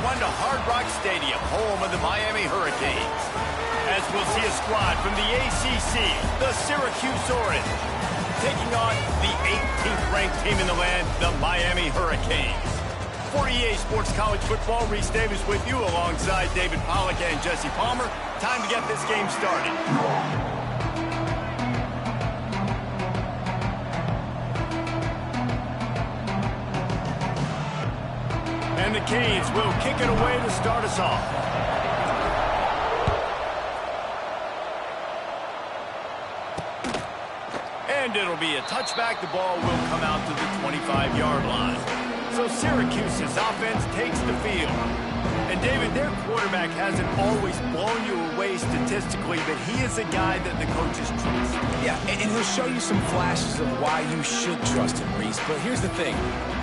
1 to Hard Rock Stadium, home of the Miami Hurricanes. As we'll see a squad from the ACC, the Syracuse Orange, taking on the 18th ranked team in the land, the Miami Hurricanes. For EA Sports College Football, Reese Davis with you alongside David Pollack and Jesse Palmer. Time to get this game started. And the Canes will kick it away to start us off. And it'll be a touchback. The ball will come out to the 25-yard line. So Syracuse's offense takes the field. And David, their quarterback hasn't always blown you away statistically, but he is a guy that the coaches trust. Yeah, and he'll show you some flashes of why you should trust him, Reese. But here's the thing.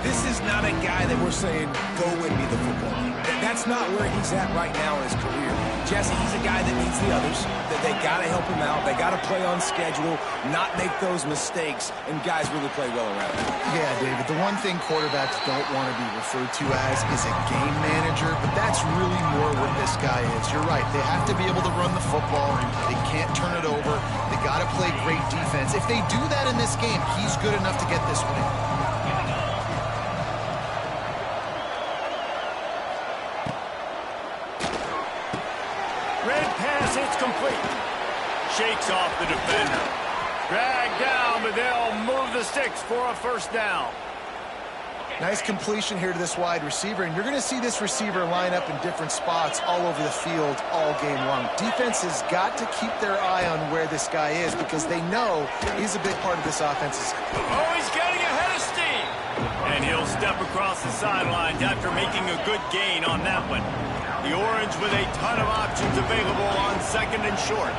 This is not a guy that we're saying, go win me the football. That's not where he's at right now in his career. Jesse, he's a guy that needs the others, that they got to help him out. They got to play on schedule, not make those mistakes, and guys really play well around him. Yeah, David, the one thing quarterbacks don't want to be referred to as is a game manager, but that's really more what this guy is. You're right. They have to be able to run the football. They can't turn it over. They got to play great defense. If they do that in this game, he's good enough to get this win. Red pass, it's complete. Shakes off the defender. Dragged down, but they'll move the sticks for a first down. Nice completion here to this wide receiver, and you're going to see this receiver line up in different spots all over the field all game long. Defense has got to keep their eye on where this guy is because they know he's a big part of this offense. Oh, he's getting ahead of steam. And he'll step across the sidelines after making a good gain on that one. The Orange with a ton of options available on second and short.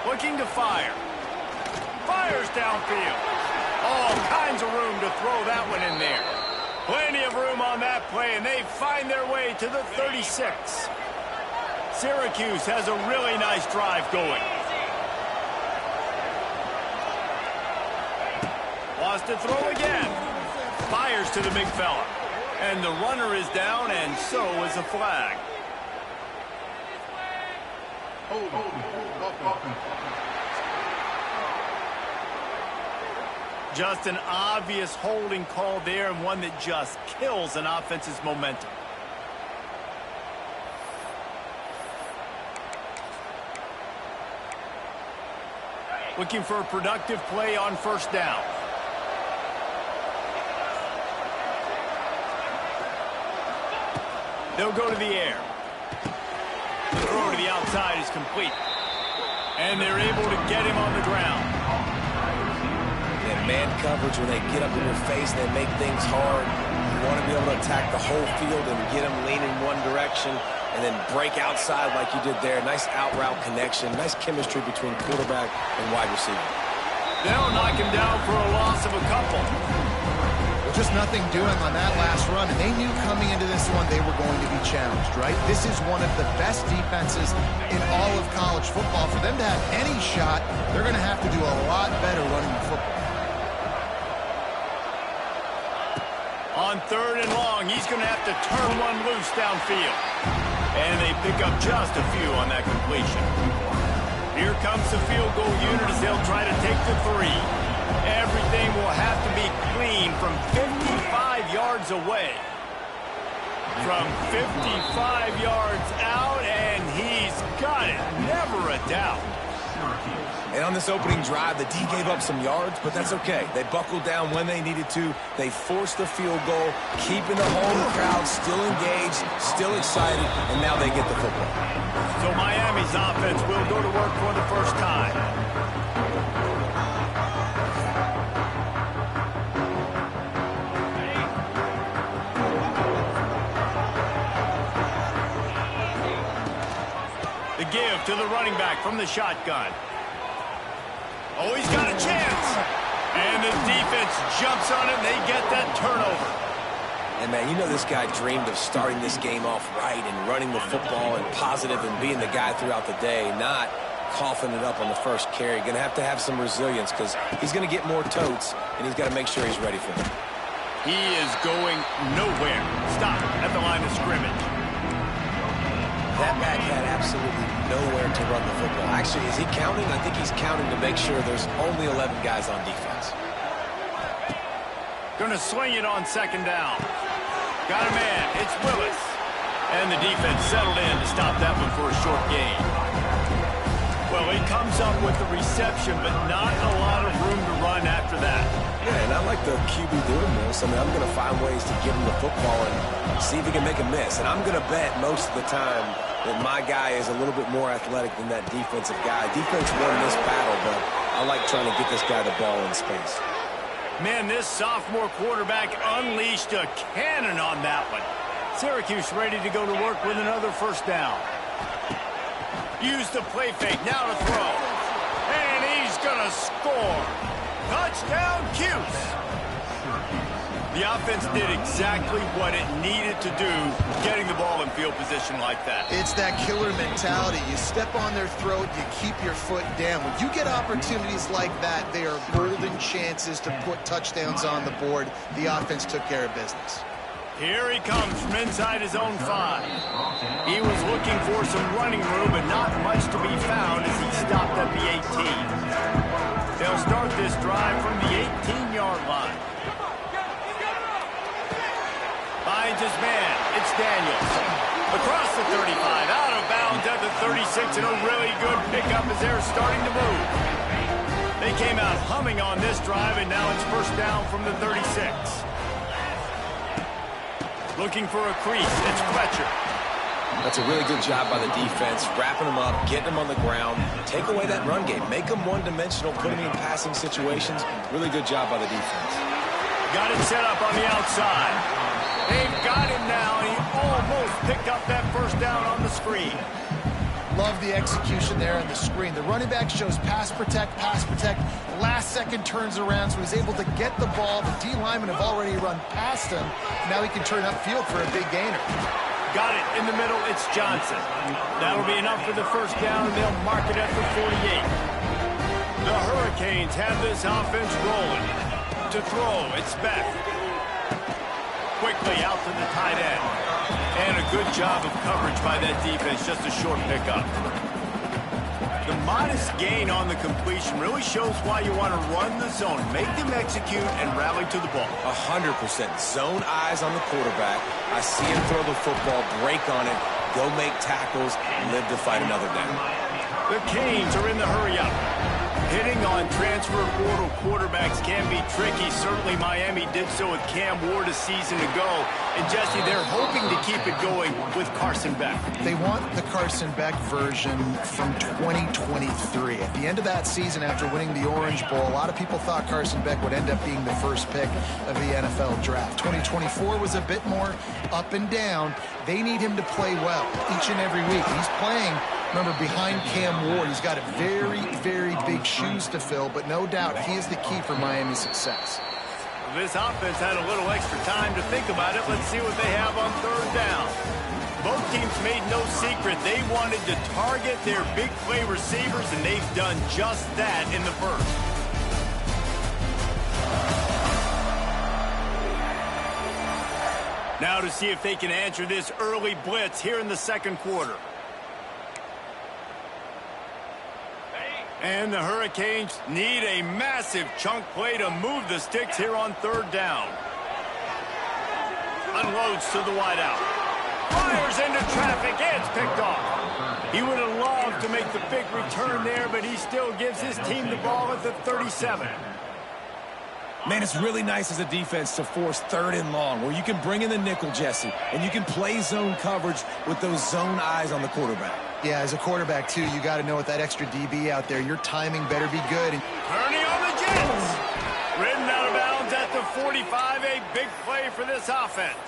Looking to fire. Fires downfield. All kinds of room to throw that one in there. Plenty of room on that play, and they find their way to the 36. Syracuse has a really nice drive going. Wants to throw again. Fires to the big fella. And the runner is down, and so is a flag. Just an obvious holding call there, and one that just kills an offense's momentum. Looking for a productive play on first down. They'll go to the air. The throw to the outside is complete. And they're able to get him on the ground. And man coverage, when they get up in your face, they make things hard. You want to be able to attack the whole field and get them leaning one direction and then break outside like you did there. Nice out route connection. Nice chemistry between quarterback and wide receiver. They'll knock him down for a loss of a couple. Just nothing doing on that last run, and they knew coming into this one they were going to be challenged, right? This is one of the best defenses in all of college football. For them to have any shot, they're going to have to do a lot better running the football. On third and long, he's going to have to turn one loose downfield. And they pick up just a few on that completion. Here comes the field goal unit as they'll try to take the three. Everything will have to be clean from 55 yards away. From 55 yards out, and he's got it. Never a doubt. And on this opening drive, the D gave up some yards, but that's okay. They buckled down when they needed to. They forced the field goal, keeping the home crowd still engaged, still excited, and now they get the football. So Miami's offense will go to work for the first time. The give to the running back from the shotgun. Oh, he's got a chance. And the defense jumps on it, and they get that turnover. And, man, you know this guy dreamed of starting this game off right and running the football and positive and being the guy throughout the day, not coughing it up on the first carry. Going to have some resilience because he's going to get more totes, and he's got to make sure he's ready for them. He is going nowhere. Stop at the line of scrimmage. That back had absolutely nowhere to run the football. Actually, is he counting? I think he's counting to make sure there's only 11 guys on defense. Going to swing it on second down. Got a man. It's Willis. And the defense settled in to stop that one for a short gain. Well, he comes up with the reception, but not a lot of room to run after that. Yeah, and I like the QB doing this. I mean, I'm going to find ways to give him the football and see if he can make a miss. And I'm going to bet most of the time that my guy is a little bit more athletic than that defensive guy. Defense won this battle, but I like trying to get this guy the ball in space. Man, this sophomore quarterback unleashed a cannon on that one. Syracuse ready to go to work with another first down. Use the play fake, now to throw. And he's going to score. Touchdown, Cuse. The offense did exactly what it needed to do, getting the ball in field position like that. It's that killer mentality. You step on their throat, you keep your foot down. When you get opportunities like that, they are golden chances to put touchdowns on the board. The offense took care of business. Here he comes from inside his own 5. He was looking for some running room, but not much to be found as he stopped at the 18. They'll start this drive from the 18-yard line. Finds his man. It's Daniels. Across the 35, out of bounds at the 36, and a really good pickup as they're starting to move. They came out humming on this drive, and now it's first down from the 36. Looking for a crease. It's Fletcher. That's a really good job by the defense, wrapping them up, getting them on the ground. Take away that run game. Make them one-dimensional, put them in passing situations. Really good job by the defense. Got it set up on the outside. They've got him now, and he almost picked up that first down on the screen. Love the execution there on the screen. The running back shows pass protect, last second turns around, so he's able to get the ball. The D linemen have already run past him. Now he can turn upfield for a big gainer. Got it in the middle, it's Johnson. That'll be enough for the first down, and they'll mark it at the 48. The Hurricanes have this offense rolling. To throw, it's Beck. Quickly out to the tight end. And a good job of coverage by that defense, just a short pickup. The modest gain on the completion really shows why you want to run the zone, make them execute, and rally to the ball. 100%. Zone eyes on the quarterback. I see him throw the football, break on it, go make tackles, and live to fight another down. The Canes are in the hurry-up. Hitting on transfer portal quarterbacks can be tricky. Certainly Miami did so with Cam Ward a season ago. And Jesse, they're hoping to keep it going with Carson Beck. They want the Carson Beck version from 2023. At the end of that season, after winning the Orange Bowl, a lot of people thought Carson Beck would end up being the first pick of the NFL draft. 2024 was a bit more up and down. They need him to play well each and every week. He's playing, remember, behind Cam Ward. He's got a very, very big shoes to fill, but no doubt he is the key for Miami's success. This offense had a little extra time to think about it. Let's see what they have on third down. Both teams made no secret they wanted to target their big play receivers, and they've done just that in the first. Now to see if they can answer this early blitz here in the second quarter. And the Hurricanes need a massive chunk play to move the sticks here on third down. Unloads to the wideout. Fires into traffic. It's picked off. He would have loved to make the big return there, but he still gives his team the ball at the 37. Man, it's really nice as a defense to force third and long, where you can bring in the nickel, Jesse, and you can play zone coverage with those zone eyes on the quarterback. Yeah, as a quarterback, too, you got to know with that extra DB out there, your timing better be good. Kearney on the Jets. Ridden out of bounds at the 45, a big play for this offense.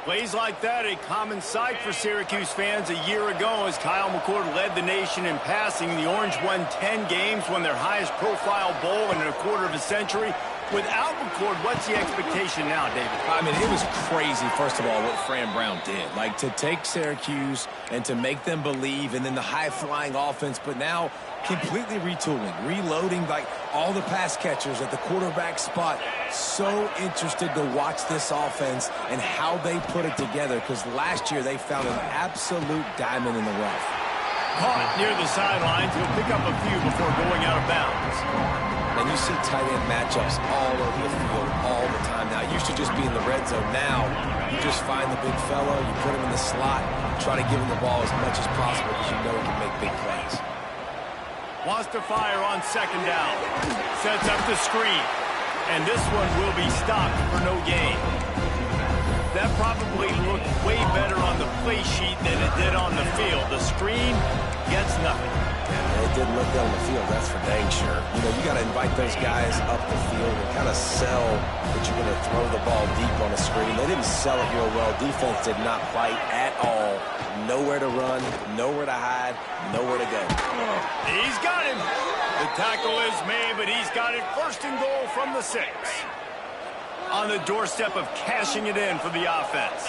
Plays like that, a common sight for Syracuse fans a year ago as Kyle McCord led the nation in passing. The Orange won 10 games, won their highest profile bowl in a quarter of a century. Without McCord, what's the expectation now, David? I mean, it was crazy, first of all, what Fran Brown did. Like, to take Syracuse and to make them believe, and then the high-flying offense, but now completely retooling, reloading, like, all the pass catchers at the quarterback spot. So interested to watch this offense and how they put it together, because last year they found an absolute diamond in the rough. Caught near the sidelines. He'll pick up a few before going out of bounds. And you see tight end matchups all over the field all the time now. It used to just be in the red zone. Now you just find the big fellow, you put him in the slot, try to give him the ball as much as possible because you know he can make big plays. Wants to fire on second down. Sets up the screen. And this one will be stopped for no gain. That probably looked way better on the play sheet than it did on the field. The screen gets nothing. It didn't look good on the field, that's for dang sure. You know, you got to invite those guys up the field and kind of sell that you're going to throw the ball deep on a screen. They didn't sell it real well. Defense did not fight at all. Nowhere to run, nowhere to hide, nowhere to go. He's got him. The tackle is made, but he's got it first and goal from the 6. On the doorstep of cashing it in for the offense.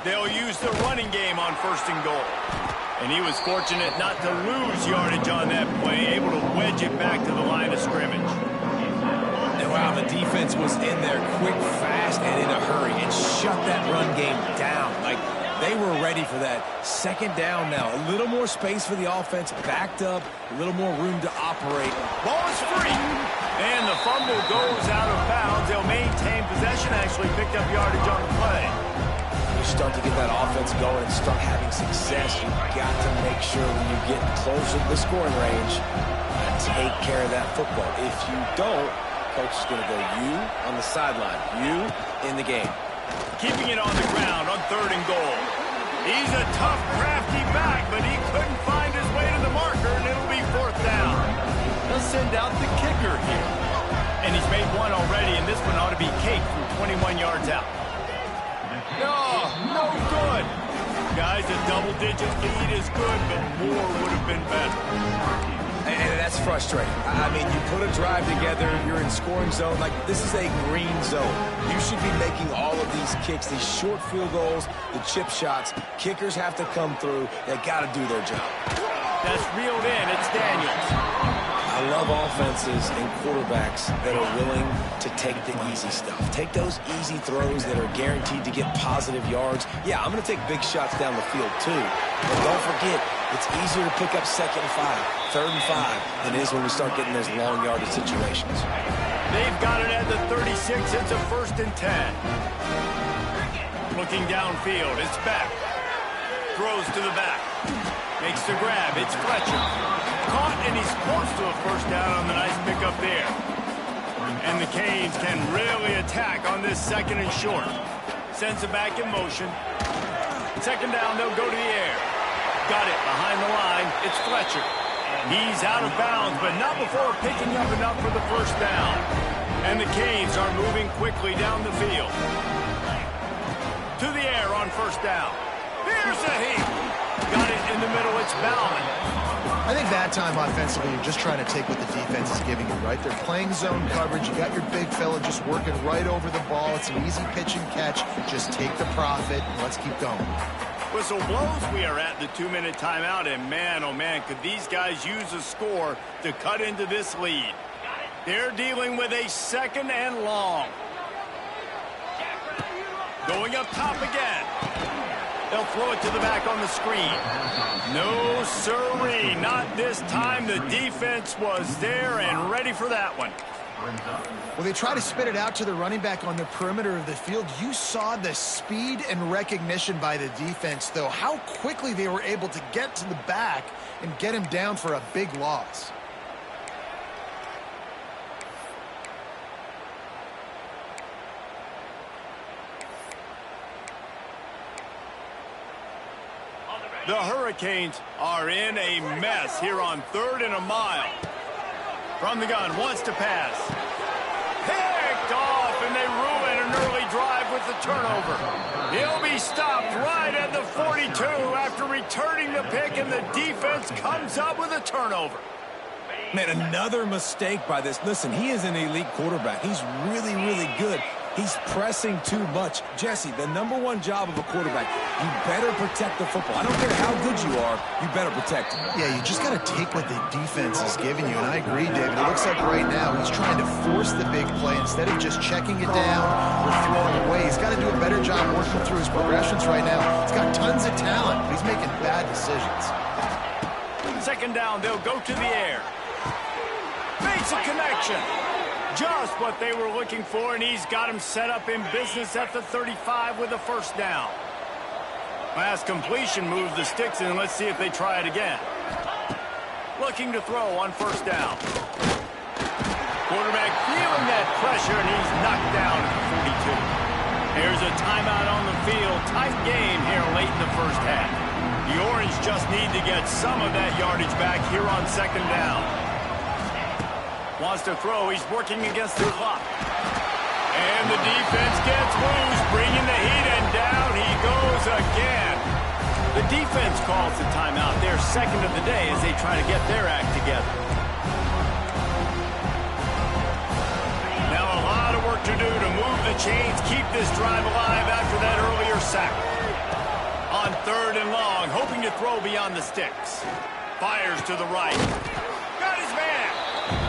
They'll use the running game on first and goal. And he was fortunate not to lose yardage on that play, able to wedge it back to the line of scrimmage. And wow, the defense was in there quick, fast, and in a hurry and shut that run game down. Like, they were ready for that. Second down now. A little more space for the offense, backed up, a little more room to operate. Ball is free. And the fumble goes out of bounds. They'll maintain possession, actually picked up yardage on the play. Start to get that offense going and start having success, you've got to make sure when you get closer to the scoring range, take care of that football. If you don't, coach is going to go you on the sideline, you in the game. Keeping it on the ground on third and goal. He's a tough, crafty back, but he couldn't find his way to the marker, and it'll be fourth down. They'll send out the kicker here. And he's made one already, and this one ought to be caked from 21 yards out. No good. Guys, a double-digit lead is good, but more would have been better. And that's frustrating. I mean, you put a drive together, you're in scoring zone. Like, this is a green zone. You should be making all of these kicks, these short field goals, the chip shots. Kickers have to come through. They got to do their job. That's reeled in. It's Daniels. I love offenses and quarterbacks that are willing to take the easy stuff. Take those easy throws that are guaranteed to get positive yards. Yeah, I'm going to take big shots down the field too. But don't forget, it's easier to pick up second and 5, third and 5 than it is when we start getting those long yardage situations. They've got it at the 36. It's a first and 10. Looking downfield. It's back. Throws to the back. Makes the grab. It's Fletcher. Caught, and he's close to a first down on the nice pickup there. And the Canes can really attack on this second and short. Sends it back in motion. Second down, they'll go to the air. Got it behind the line. It's Fletcher. He's out of bounds, but not before picking up enough for the first down. And the Canes are moving quickly down the field. To the air on first down. Here's a heap. Got it in the middle. It's Bauman. I think that time offensively, you're just trying to take what the defense is giving you, right? They're playing zone coverage. You got your big fella just working right over the ball. It's an easy pitch and catch. Just take the profit, and let's keep going. Whistle blows. We are at the 2-minute timeout, and man, oh man, could these guys use a score to cut into this lead. They're dealing with a second and long. Going up top again. They'll throw it to the back on the screen. No, sirree, not this time. The defense was there and ready for that one. Well, they try to spit it out to the running back on the perimeter of the field. You saw the speed and recognition by the defense, though, how quickly they were able to get to the back and get him down for a big loss. The Hurricanes are in a mess here on 3rd and a mile. From the gun, wants to pass. Picked off, and they ruin an early drive with the turnover. He'll be stopped right at the 42 after returning the pick, and the defense comes up with a turnover. Man, another mistake by this. Listen, he is an elite quarterback. He's really, really good. He's pressing too much. Jesse, the #1 job of a quarterback, you better protect the football. I don't care how good you are, you better protect it. Yeah, you just got to take what the defense is giving you, and I agree, David. It looks like right now he's trying to force the big play instead of just checking it down or throwing away. He's got to do a better job working through his progressions right now. He's got tons of talent, but he's making bad decisions. Second down, they'll go to the air. Makes a connection. Just what they were looking for, and he's got him set up in business at the 35 with a first down. Last completion moves the sticks, and let's see if they try it again. Looking to throw on first down. Quarterback feeling that pressure, and he's knocked down at the 42. There's a timeout on the field. Tight game here late in the first half. The Orange just need to get some of that yardage back here on second down. Wants to throw. He's working against the clock. And the defense gets loose, bringing the heat, and down he goes again. The defense calls the timeout. They're second of the day as they try to get their act together. Now a lot of work to do to move the chains, keep this drive alive after that earlier sack. On third and long, hoping to throw beyond the sticks. Fires to the right. Got his man.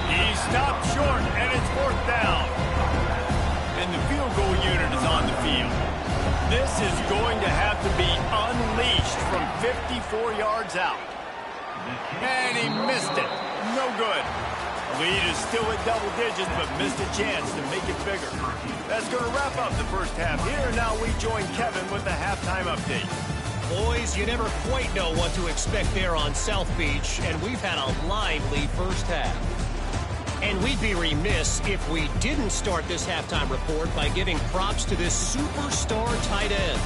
He stopped short, and it's fourth down. And the field goal unit is on the field. This is going to have to be unleashed from 54 yards out. And he missed it. No good. Lead is still at double digits, but missed a chance to make it bigger. That's going to wrap up the first half here. Now we join Kevin with the halftime update. Boys, you never quite know what to expect there on South Beach, and we've had a lively first half. And we'd be remiss if we didn't start this halftime report by giving props to this superstar tight end.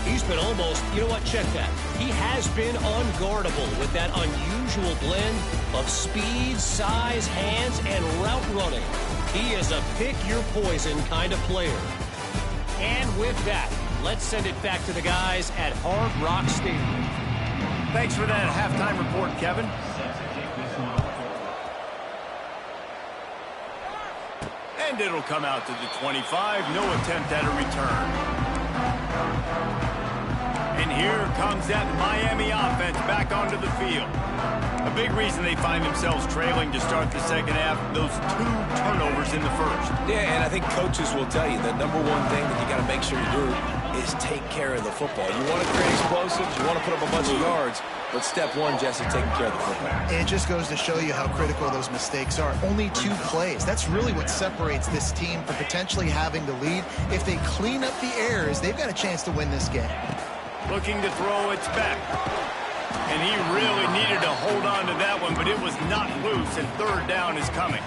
He's been almost, you know what, check that. He has been unguardable with that unusual blend of speed, size, hands, and route running. He is a pick-your-poison kind of player. And with that, let's send it back to the guys at Hard Rock Stadium. Thanks for that halftime report, Kevin. And it'll come out to the 25. No attempt at a return. And here comes that Miami offense back onto the field. A big reason they find themselves trailing to start the second half, those 2 turnovers in the first. Yeah, and I think coaches will tell you the #1 thing that you got to make sure you do is take care of the football. You want to create explosives, you want to put up a bunch of yards, but step 1, Jesse, taking care of the football. It just goes to show you how critical those mistakes are. Only 2 plays. That's really what separates this team from potentially having the lead. If they clean up the errors, they've got a chance to win this game. Looking to throw, it's back. And he really needed to hold on to that one, but it was not loose, and third down is coming.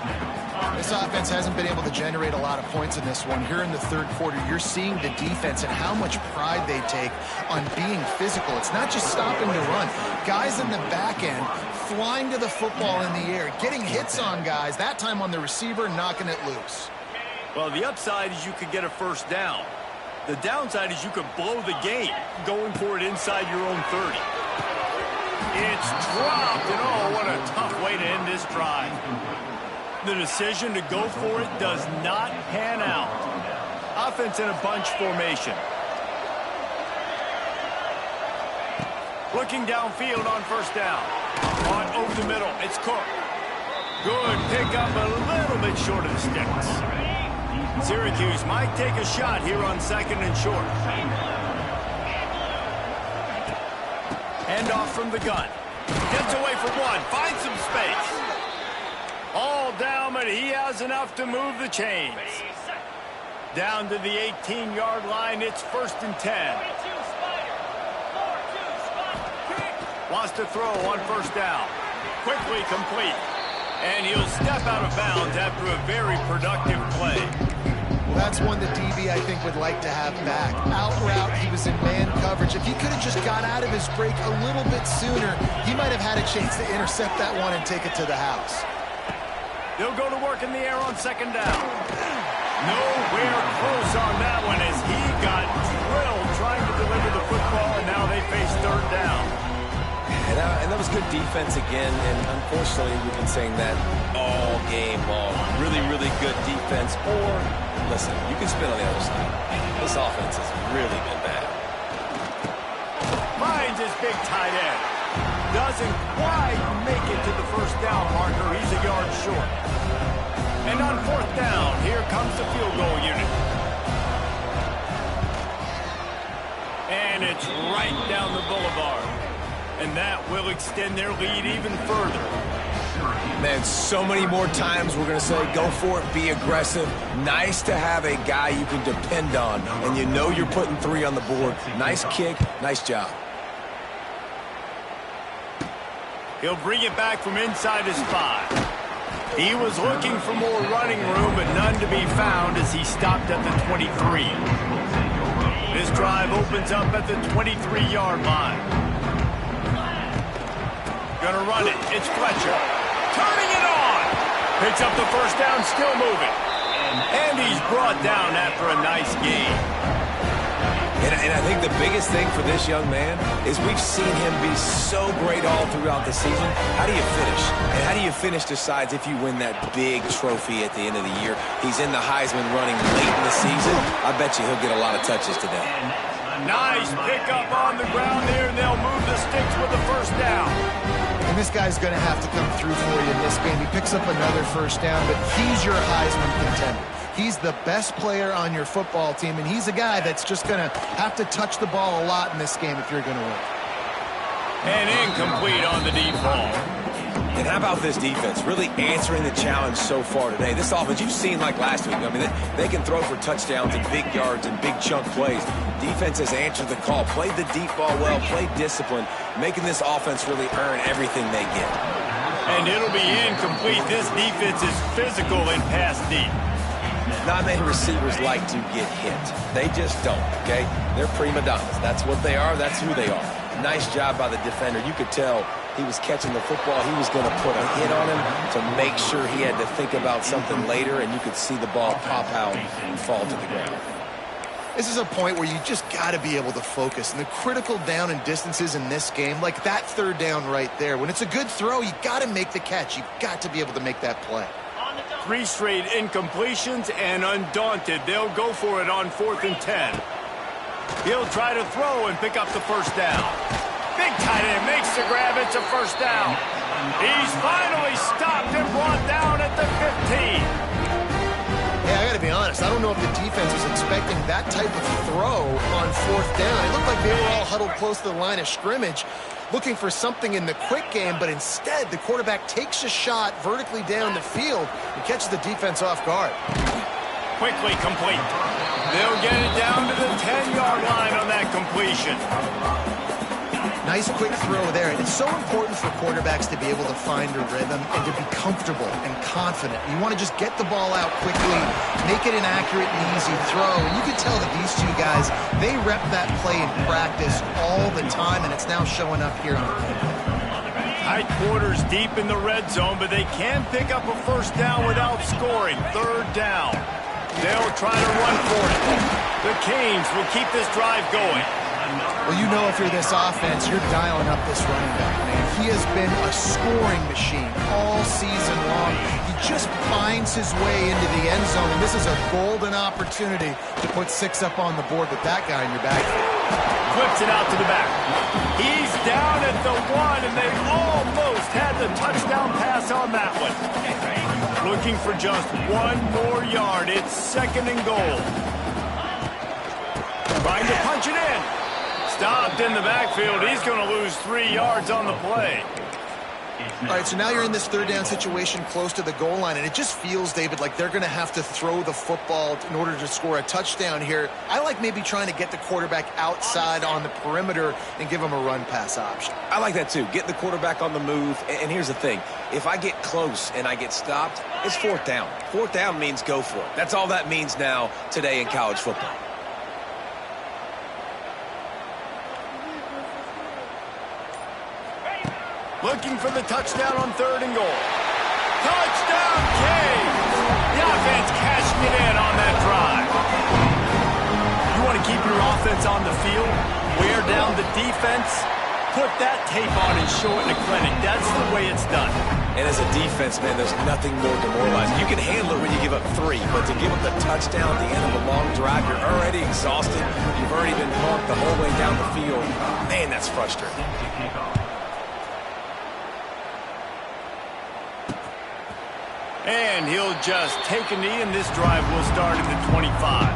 This offense hasn't been able to generate a lot of points in this one. Here in the third quarter, you're seeing the defense and how much pride they take on being physical. It's not just stopping to run. Guys in the back end flying to the football in the air, getting hits on guys, that time on the receiver, knocking it loose. Well, the upside is you could get a first down. The downside is you could blow the game going for it inside your own 30. It's dropped, and oh, what a tough way to end this drive. The decision to go for it does not pan out. Offense in a bunch formation. Looking downfield on first down. On over the middle, it's Cook. Good pickup, a little bit short of the sticks. Syracuse might take a shot here on second and short. Hand off from the gun. Gets away from one. Finds some space. All down, but he has enough to move the chains. Down to the 18-yard line. It's first and 10. Wants to throw on first down. Quickly complete. And he'll step out of bounds after a very productive play. That's one that DB, I think, would like to have back. Out route, he was in man coverage. If he could have just got out of his break a little bit sooner, he might have had a chance to intercept that one and take it to the house. They'll go to work in the air on second down. Nowhere close on that one as he got drilled trying to deliver the football, and now they face third down. And that was good defense again, and unfortunately we've been saying that all game long. Really, really good defense. Or, listen, you can spin on the other side. This offense has really been bad. Finds his big tight end. Doesn't quite make it to the first down marker. He's a yard short. And on fourth down, here comes the field goal unit. And it's right down the boulevard. And that will extend their lead even further. Man, so many more times we're going to say, go for it, be aggressive. Nice to have a guy you can depend on, and you know you're putting 3 on the board. Nice kick, nice job. He'll bring it back from inside his 5. He was looking for more running room, but none to be found as he stopped at the 23. This drive opens up at the 23-yard line. Gonna run it. It's Fletcher. Turning it on. Picks up the first down, still moving. And he's brought down after a nice gain. And I think the biggest thing for this young man is we've seen him be so great all throughout the season. How do you finish? And how do you finish decides if you win that big trophy at the end of the year. He's in the Heisman running late in the season. I bet you he'll get a lot of touches today. Nice pickup on the ground there, and they'll move the sticks with the first down. And this guy's going to have to come through for you in this game. He picks up another first down, but he's your Heisman contender. He's the best player on your football team, and he's a guy that's just going to have to touch the ball a lot in this game if you're going to win. And incomplete on the deep ball. And how about this defense really answering the challenge so far today? This offense, you've seen like last week. I mean, they can throw for touchdowns and big yards and big chunk plays. Defense has answered the call, played the deep ball well, played discipline, making this offense really earn everything they get. And it'll be incomplete. This defense is physical and pass deep. Not many receivers like to get hit. They just don't, okay? They're prima donnas. That's what they are. That's who they are. Nice job by the defender. You could tell he was catching the football. He was going to put a hit on him to make sure he had to think about something later, and you could see the ball pop out and fall to the ground. This is a point where you just got to be able to focus. And the critical down and distances in this game, like that third down right there, when it's a good throw, you got to make the catch. You've got to be able to make that play. 3 straight incompletions, and undaunted, they'll go for it on 4th and 10. He'll try to throw and pick up the first down. Big tight end makes the grab. It's a first down. He's finally stopped and brought down at the 15. Yeah, I got to be honest. I don't know if the defense was expecting that type of throw on 4th down. It looked like they were all huddled close to the line of scrimmage, looking for something in the quick game, but instead the quarterback takes a shot vertically down the field and catches the defense off guard. Quickly complete. They'll get it down to the 10-yard line on that completion. Nice quick throw there. And it's so important for quarterbacks to be able to find a rhythm and to be comfortable and confident. You want to just get the ball out quickly, make it an accurate and easy throw. And you can tell that these two guys, they rep that play in practice all the time, and it's now showing up here on the field. Tight quarters deep in the red zone, but they can pick up a first down without scoring. 3rd down. They'll try to run for it. The Canes will keep this drive going. Well, you know if you're this offense, you're dialing up this running back, man. He has been a scoring machine all season long. He just finds his way into the end zone, and this is a golden opportunity to put 6 up on the board with that guy in your backfield. Flips it out to the back. He's down at the 1, and they almost had the touchdown pass on that one. Looking for just 1 more yard. It's 2nd and goal. Trying to punch it in. Stopped in the backfield. He's going to lose 3 yards on the play. All right, so now you're in this 3rd down situation close to the goal line, and it just feels, David, like they're going to have to throw the football in order to score a touchdown here. I like maybe trying to get the quarterback outside on the perimeter and give him a run-pass option. I like that too. Get the quarterback on the move. And here's the thing. If I get close and I get stopped, it's 4th down. 4th down means go for it. That's all that means now today in college football. Looking for the touchdown on 3rd and goal. Touchdown, Canes! The offense cashing it in on that drive. You want to keep your offense on the field, wear down the defense, put that tape on and show it in a clinic. That's the way it's done. And as a defense, man, there's nothing more demoralizing. You can handle it when you give up 3, but to give up the touchdown at the end of a long drive, you're already exhausted. You've already been pumped the whole way down the field. Man, that's frustrating. And he'll just take a knee, and this drive will start at the 25.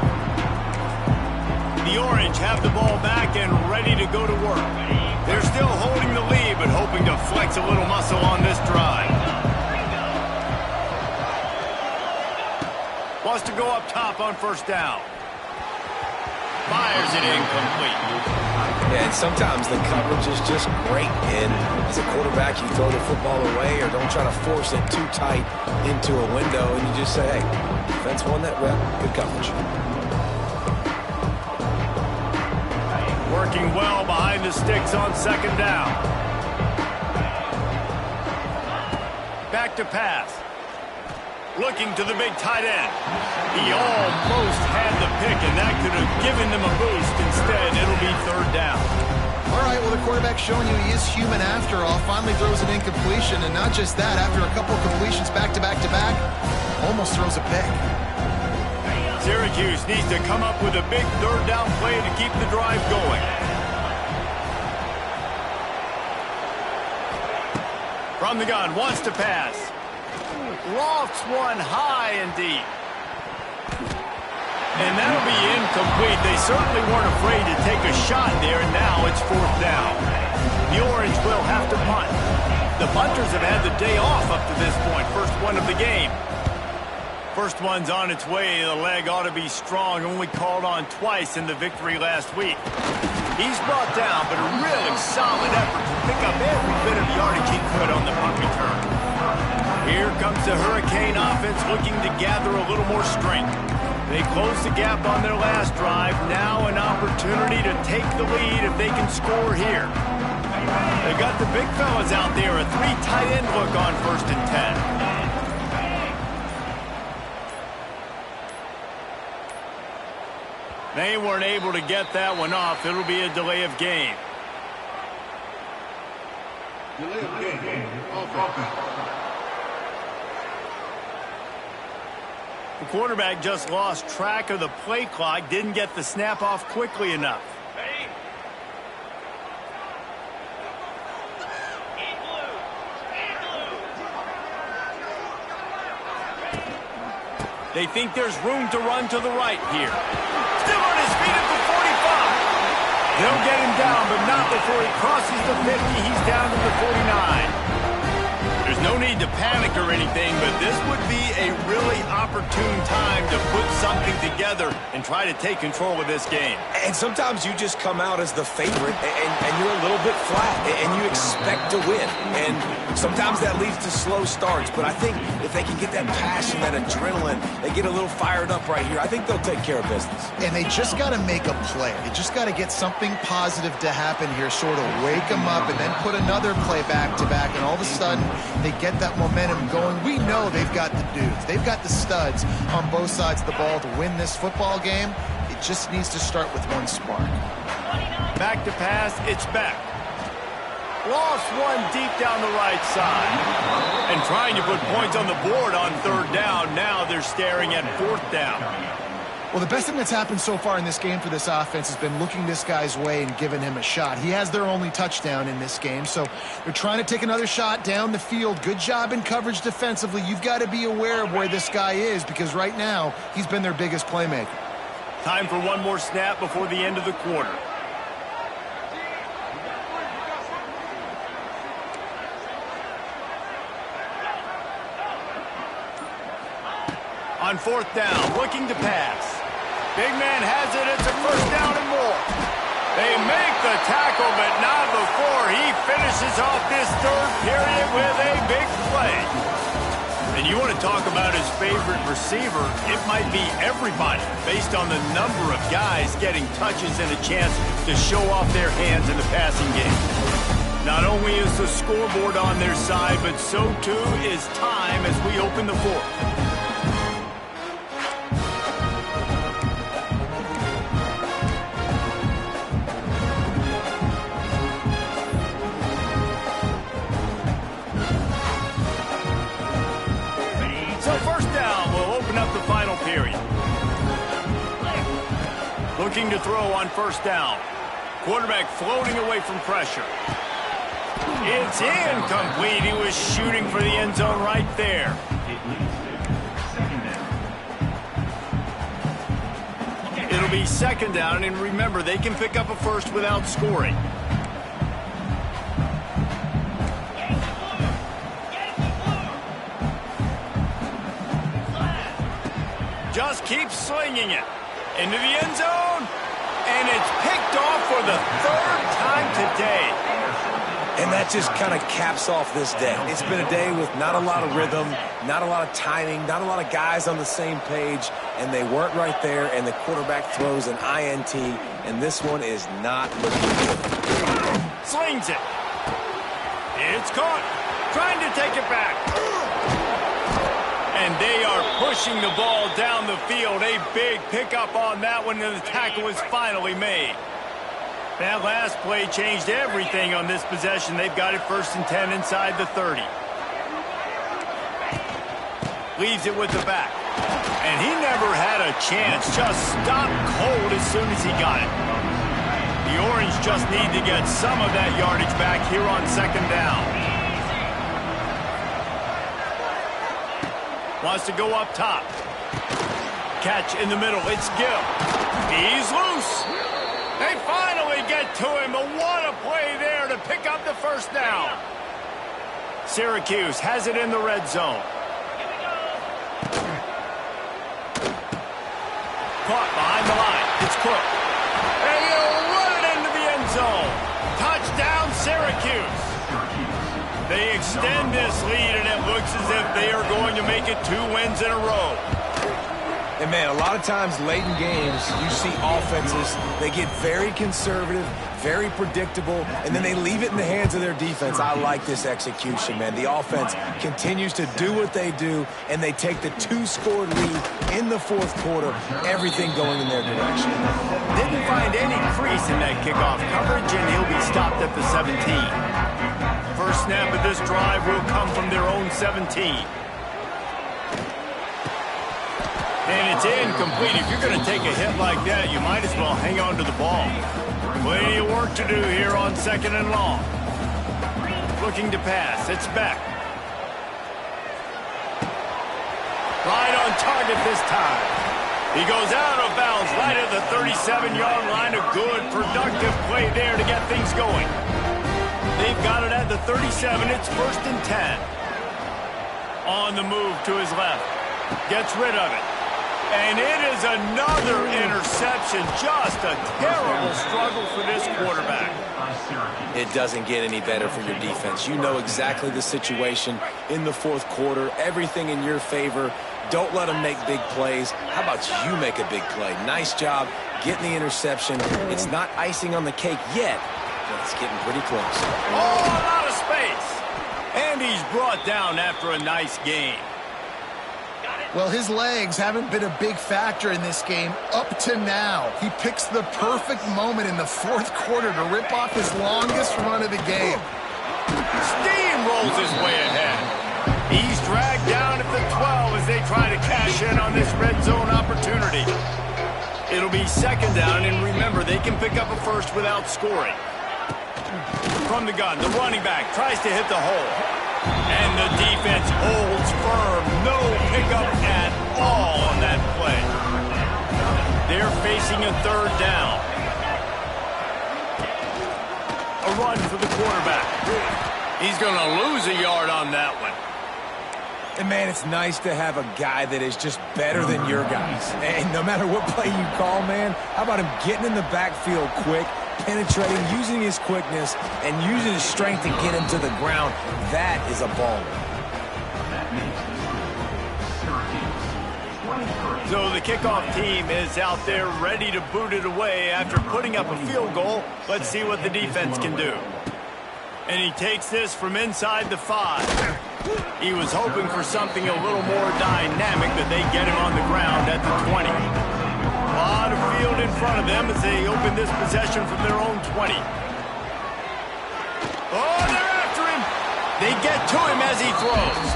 The Orange have the ball back and ready to go to work. They're still holding the lead, but hoping to flex a little muscle on this drive. Wants to go up top on first down. Fires it incomplete. Yeah, and sometimes the coverage is just great. And as a quarterback, you throw the football away or don't try to force it too tight into a window, and you just say, hey, defense won that rep. Good coverage. Working well behind the sticks on second down. Back to pass. Looking to the big tight end. He almost had the pick, and that could have given them a boost. Instead, it'll be third down. All right, well, the quarterback's showing you he is human after all. Finally throws an incompletion, and not just that, after a couple of completions back-to-back-to-back, almost throws a pick. Syracuse needs to come up with a big third down play to keep the drive going. From the gun, wants to pass. Lofts one high and deep. And that'll be incomplete. They certainly weren't afraid to take a shot there, and now it's fourth down. The Orange will have to punt. The punters have had the day off up to this point, first one of the game. First one's on its way. The leg ought to be strong, only called on twice in the victory last week. He's brought down, but a really solid effort to pick up every bit of yardage he could on the punt return. Here comes the Hurricane offense looking to gather a little more strength. They closed the gap on their last drive. Now an opportunity to take the lead if they can score here. They got the big fellas out there. A 3 tight end look on 1st and 10. They weren't able to get that one off. It'll be a delay of game. Delay of game. The quarterback just lost track of the play clock, didn't get the snap off quickly enough. They think there's room to run to the right here. Still on his feet at the 45. They'll get him down, but not before he crosses the 50. He's down to the 49. There's no need to panic or anything, but this would be a really opportune time to put something together and try to take control of this game. And sometimes you just come out as the favorite, and you're a little bit flat, and you expect to win. And sometimes that leads to slow starts, but I think if they can get that passion, that adrenaline, they get a little fired up right here, I think they'll take care of business. And they just got to make a play. They just got to get something positive to happen here, sort of wake them up, and then put another play back-to-back, and all of a sudden they get that momentum going. We know they've got the dudes. They've got the studs on both sides of the ball to win this football game. It just needs to start with one spark. Back to pass, it's back. Lost one deep down the right side. And trying to put points on the board on third down. Now they're staring at fourth down. Well, the best thing that's happened so far in this game for this offense has been looking this guy's way and giving him a shot. He has their only touchdown in this game, so they're trying to take another shot down the field. Good job in coverage defensively. You've got to be aware of where this guy is because right now he's been their biggest playmaker. Time for one more snap before the end of the quarter. On fourth down, looking to pass. Big man has it. It's a first down and more. They make the tackle, but not before he finishes off this third period with a big play. And you want to talk about his favorite receiver, it might be everybody based on the number of guys getting touches and a chance to show off their hands in the passing game. Not only is the scoreboard on their side, but so too is time as we open the fourth. area. Looking to throw on first down. Quarterback floating away from pressure. It's incomplete. He was shooting for the end zone right there. It'll be second down, and remember, they can pick up a first without scoring. Just keep slinging it into the end zone, and it's picked off for the third time today. And that just kind of caps off this day. It's been a day with not a lot of rhythm, not a lot of timing, not a lot of guys on the same page, and they weren't right there, and the quarterback throws an INT, and this one is not looking good. Slings it. It's caught. Trying to take it back. And they are pushing the ball down the field. A big pickup on that one, and the tackle was finally made. That last play changed everything on this possession. They've got it 1st and 10 inside the 30. Leaves it with the back. And he never had a chance. Just stopped cold as soon as he got it. The Orange just need to get some of that yardage back here on second down. Wants to go up top. Catch in the middle. It's Gill. He's loose. They finally get to him, but what a play there to pick up the first down. Syracuse has it in the red zone. Caught behind the line. It's Cook. And he'll run it into the end zone. Touchdown, Syracuse. They extend this lead, and it looks as if they are going to make it 2 wins in a row. And, man, a lot of times late in games, you see offenses, they get very conservative, very predictable, and then they leave it in the hands of their defense. I like this execution, man. The offense continues to do what they do, and they take the 2-score lead in the 4th quarter, everything going in their direction. Didn't find any crease in that kickoff coverage, and he'll be stopped at the 17. First snap of this drive will come from their own 17. And it's incomplete. If you're going to take a hit like that, you might as well hang on to the ball. Plenty of work to do here on 2nd and long. Looking to pass. It's Beck. Right on target this time. He goes out of bounds right at the 37-yard line. A good, productive play there to get things going. They've got it at the 37. It's 1st and 10. On the move to his left. Gets rid of it. And it is another interception. Just a terrible struggle for this quarterback. It doesn't get any better for your defense. You know exactly the situation in the 4th quarter. Everything in your favor. Don't let them make big plays. How about you make a big play? Nice job getting the interception. It's not icing on the cake yet, but it's getting pretty close. Oh, a lot of space. And he's brought down after a nice game. Well, his legs haven't been a big factor in this game up to now. He picks the perfect moment in the 4th quarter to rip off his longest run of the game. Steamrolls his way ahead. He's dragged down at the 12 as they try to cash in on this red zone opportunity. It'll be second down, and remember, they can pick up a first without scoring. From the gun, the running back tries to hit the hole. And the defense holds firm. No pickup at all on that play. They're facing a 3rd down. A run for the quarterback. He's going to lose a yard on that one. And, man, it's nice to have a guy that is just better than your guys. And no matter what play you call, man, how about him getting in the backfield quick, penetrating, using his quickness, and using his strength to get him to the ground. That is a ball. So the kickoff team is out there ready to boot it away after putting up a field goal. Let's see what the defense can do. And he takes this from inside the 5. He was hoping for something a little more dynamic, but they get him on the ground at the 20. A lot of field in front of them as they open this possession from their own 20. Oh, they're after him. They get to him as he throws.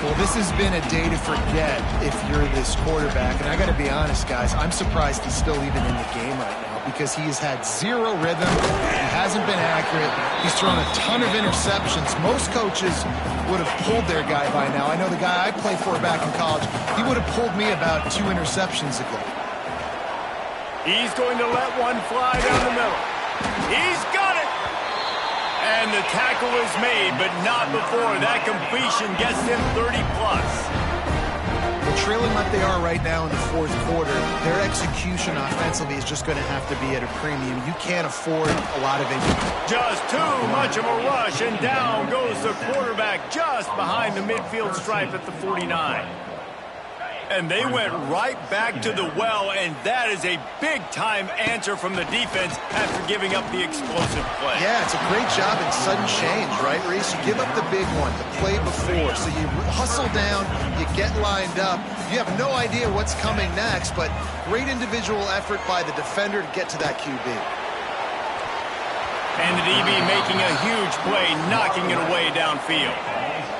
Well, this has been a day to forget if you're this quarterback. And I got to be honest, guys, I'm surprised he's still even in the game right now because he has had zero rhythm. He hasn't been accurate. He's thrown a ton of interceptions. Most coaches would have pulled their guy by now. I know the guy I played for back in college, he would have pulled me about 2 interceptions ago. He's going to let one fly down the middle. He's got it! And the tackle is made, but not before that completion gets him 30-plus. Well, trailing like they are right now in the fourth quarter, their execution offensively is just going to have to be at a premium. You can't afford a lot of it. Just too much of a rush, and down goes the quarterback just behind the midfield stripe at the 49. And they went right back to the well, and that is a big-time answer from the defense after giving up the explosive play. Yeah, it's a great job in sudden change, right, Reese? You give up the big one, the play before, so you hustle down, you get lined up. You have no idea what's coming next, but great individual effort by the defender to get to that QB. And the DB making a huge play, knocking it away downfield.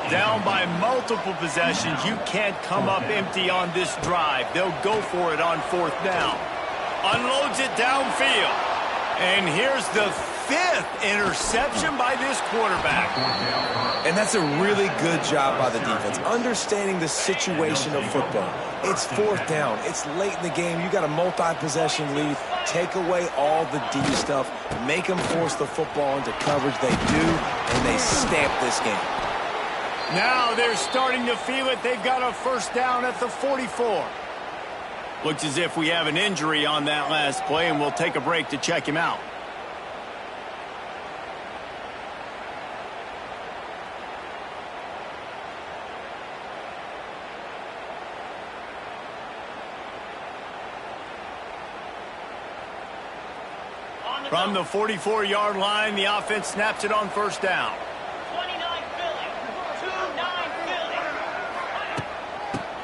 Down by multiple possessions, you can't come up empty on this drive. They'll go for it on 4th down. Unloads it downfield. And here's the 5th interception by this quarterback. And that's a really good job by the defense, understanding the situation of football. It's 4th down. It's late in the game. You got a multi-possession lead. Take away all the D stuff. Make them force the football into coverage. They do, and they stamp this game. Now they're starting to feel it. They've got a 1st down at the 44. Looks as if we have an injury on that last play, and we'll take a break to check him out. From the 44-yard line, the offense snaps it on 1st down.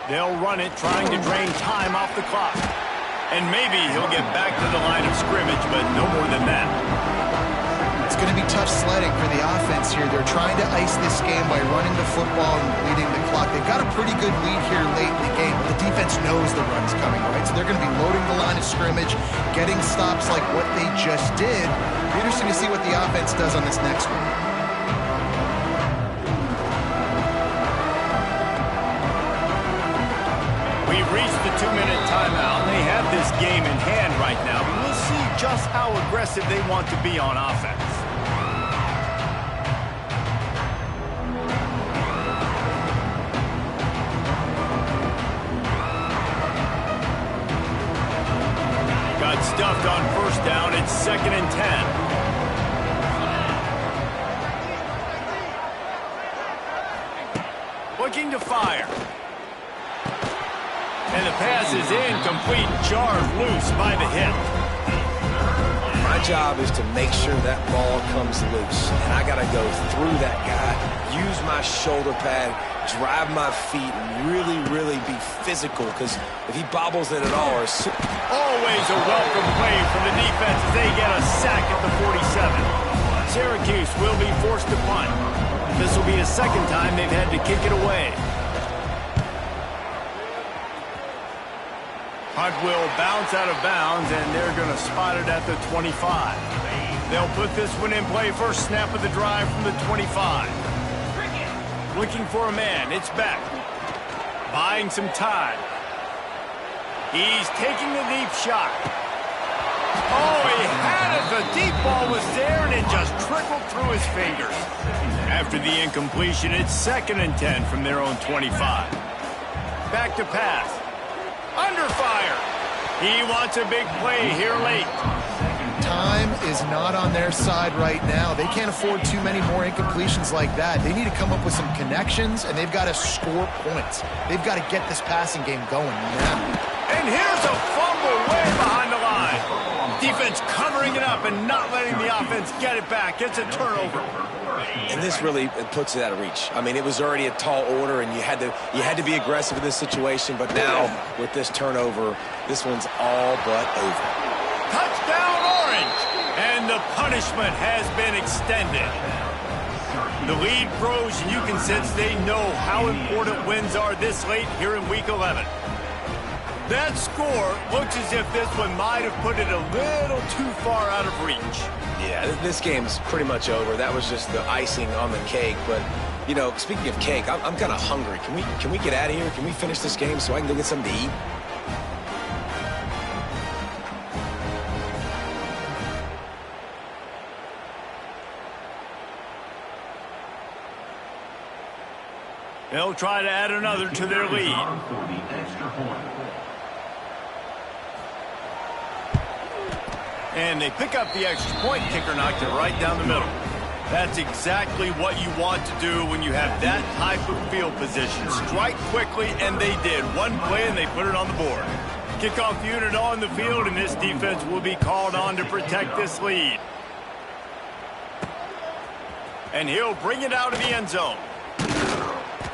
They'll run it, trying to drain time off the clock. And maybe he'll get back to the line of scrimmage, but no more than that. It's going to be tough sledding for the offense here. They're trying to ice this game by running the football and bleeding the clock. They've got a pretty good lead here late in the game, but the defense knows the run's coming, right? So they're going to be loading the line of scrimmage, getting stops like what they just did. It'll be interesting to see what the offense does on this next one. We've reached the 2-minute timeout. They have this game in hand right now, but we'll see just how aggressive they want to be on offense. Got stuffed on 1st down. It's 2nd and 10. Looking to fire. And the pass is incomplete, jarred loose by the hip. My job is to make sure that ball comes loose. And I got to go through that guy, use my shoulder pad, drive my feet, and really, really be physical. Because if he bobbles it at all, always a welcome play from the defense as they get a sack at the 47. Syracuse will be forced to punt. This will be the 2nd time they've had to kick it away. Punt will bounce out of bounds, and they're going to spot it at the 25. They'll put this one in play. First snap of the drive from the 25. Looking for a man. It's back. Buying some time. He's taking the deep shot. Oh, he had it. The deep ball was there, and it just trickled through his fingers. After the incompletion, it's 2nd and 10 from their own 25. Back to pass. Under fire. He wants a big play here late. Time is not on their side right now. They can't afford too many more incompletions like that. They need to come up with some connections, and they've got to score points. They've got to get this passing game going now. And here's a fumble way behind the line. Defense covering it up and not letting the offense get it back. It's a turnover. And this really puts it out of reach. I mean, it was already a tall order, and you had to be aggressive in this situation. But now, with this turnover, this one's all but over. Touchdown, Orange! And the punishment has been extended. The lead grows, and you can sense they know how important wins are this late here in Week 11. That score looks as if this one might have put it a little too far out of reach. Yeah, this game's pretty much over. That was just the icing on the cake. But, you know, speaking of cake, I'm kind of hungry. Can we get out of here? Can we finish this game so I can go get something to eat? They'll try to add another to their lead. And they pick up the extra point. Kicker knocked it right down the middle. That's exactly what you want to do when you have that type of field position. Strike quickly, and they did. One play, and they put it on the board. Kickoff unit on the field, and this defense will be called on to protect this lead. And he'll bring it out of the end zone.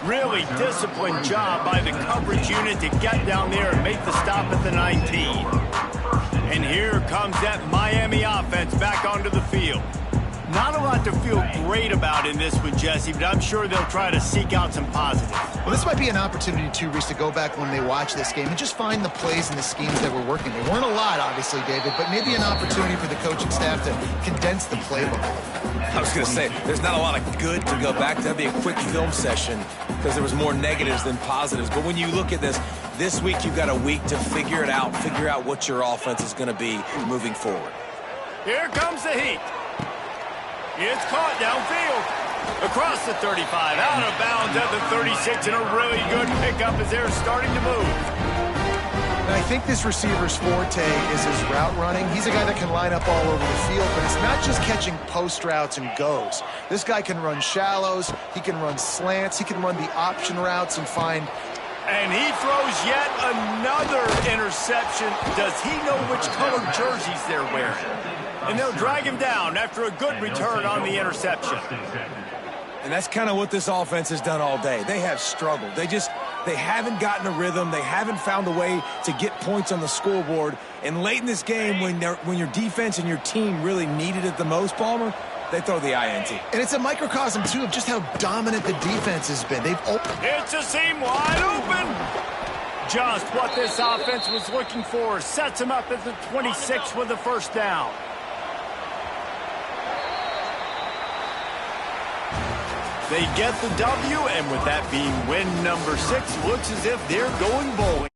Really disciplined job by the coverage unit to get down there and make the stop at the 19. And here comes that Miami offense back onto the field. Not a lot to feel great about in this one, Jesse, but I'm sure they'll try to seek out some positives. Well, this might be an opportunity, too, Reese, to go back when they watch this game and just find the plays and the schemes that were working. There weren't a lot, obviously, David, but maybe an opportunity for the coaching staff to condense the playbook. I was going to say, there's not a lot of good to go back to. That'd be a quick film session because there was more negatives than positives. But when you look at this week you've got a week to figure it out, figure out what your offense is going to be moving forward. Here comes the heat. It's caught downfield. Across the 35, out of bounds at the 36, and a really good pickup as they're starting to move. And I think this receiver's forte is his route running. He's a guy that can line up all over the field, but it's not just catching post routes and goes. This guy can run shallows, he can run slants, he can run the option routes and find... And he throws yet another interception. Does he know which color jerseys they're wearing? And they'll drag him down after a good return on the interception. And that's kind of what this offense has done all day. They have struggled. They haven't gotten a rhythm. They haven't found a way to get points on the scoreboard. And late in this game, when your defense and your team really needed it the most, Palmer, they throw the INT. And it's a microcosm, too, of just how dominant the defense has been. It's a seam wide open. Just what this offense was looking for. Sets him up at the 26 with the first down. They get the W, and with that being win number 6, looks as if they're going bowling.